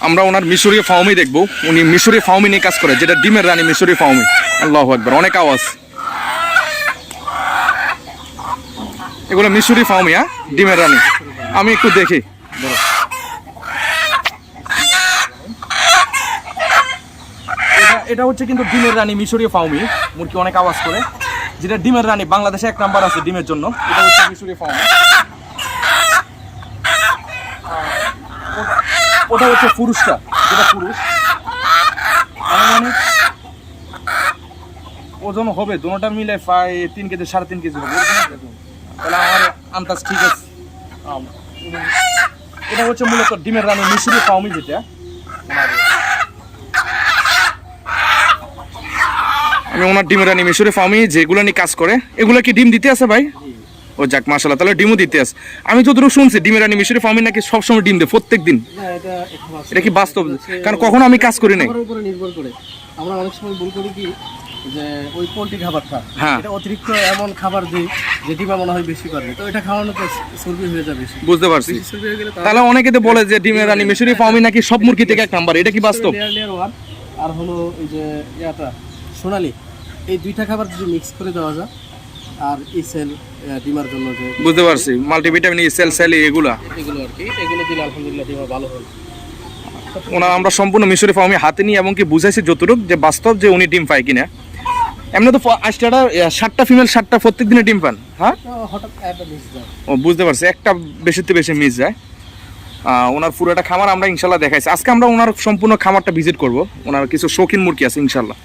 আমরা ওনার মিশরীয় ফাউমি দেখবো। উনি মিশরীয় ফাউমি নিয়ে কাজ করে, যেটা ডিমের রানী মিশরীয় ফাউমি। আল্লাহু আকবার, অনেক আওয়াজ। এগুলো মিশরি ফাউমি, হ্যাঁ, ডিমের রানী। আমি একটু দেখি। এটা হচ্ছে কিন্তু ডিমের রানী মিশরীয় ফাউমি মুরগি, অনেক আওয়াজ করে। যেটা ডিমের রানী, বাংলাদেশে 1 নাম্বার আছে ডিমের জন্য। এটা হচ্ছে মিশরীয় ফাউমি। ওটা হচ্ছে পুরুষটা, যেটা পুরুষ। ওজন হবে দুটোটা মিলে প্রায় 3 কেজি 3.5 কেজি হবে। তাহলে আমার আন্দাজ ঠিক আছে। এটা হচ্ছে মূলত ডিমের রানী মিশরীয় ফাউমি, যেটা আমি ওনার ডিমের রানী মিশরীয় ফাউমি যেগুলো নিয়ে কাজ করে। এগুলো কি ডিম দিতে আছে ভাই? ও যাক, মাশাআল্লাহ, তাহলে ডিমও দিতে আছে। আমি যতটুকু শুনছি ডিমের রানী মিশরীয় ফাউমি নাকি সবসময় ডিম দেয়, প্রত্যেক দিন। এটা কি বাস্তব? কারণ কখনো আমি কাজ করি নাই। উপরে নির্ভর করে আমরা অনেক সময় ভুল করি কি, যে ওই পোল্ট্রি খাবারটা, এটা অতিরিক্ত এমন খাবার দিই যে ডিমা মনে হয় বেশি পারবে, তো এটা খাওয়ানো তো চর্বি হয়ে যাবে। বুঝতে পারছি। তাহলে অনেকে তো বলে যে ডিমের রানী মিশরীয় ফাউমি নাকি সব মুরগি থেকে 1 নাম্বার। এটা কি বাস্তব? আর হলো এই যে ইয়াটা সোনালি, এই দুইটা খাবার যদি মিক্স করে দেওয়া যায়, আর ইসেল ডিমার জন্য যে, বুঝতে পারছি, মাল্টিভিটামিন, ইসেল, সেলি, এগুলো আর কি, এগুলো দিলে আলহামদুলিল্লাহ ডিমা ভালো হয়। ওনা আমরা সম্পূর্ণ মিশরীয় ফাউমি হাতে নিয়ে এবং কি বুঝাইছি যতটুকু যে বাস্তব যে উনি ডিম পায় কিনা। এমনি তো 7টা ফিমেল 7টা প্রত্যেক দিনে ডিম পান, হ্যাঁ? হঠাৎ একটা মিস যায়। ও বুঝতে পারছি, একটা বেশিতে বেশি মিস যায়। ওনার পুরোটা খামার আমরা ইনশাল্লাহ দেখাইছি। আজকে আমরা ওনার সম্পূর্ণ খামারটা ভিজিট করব। ওনার কিছু শৌখিন মুরগি আছে ইনশাল্লাহ।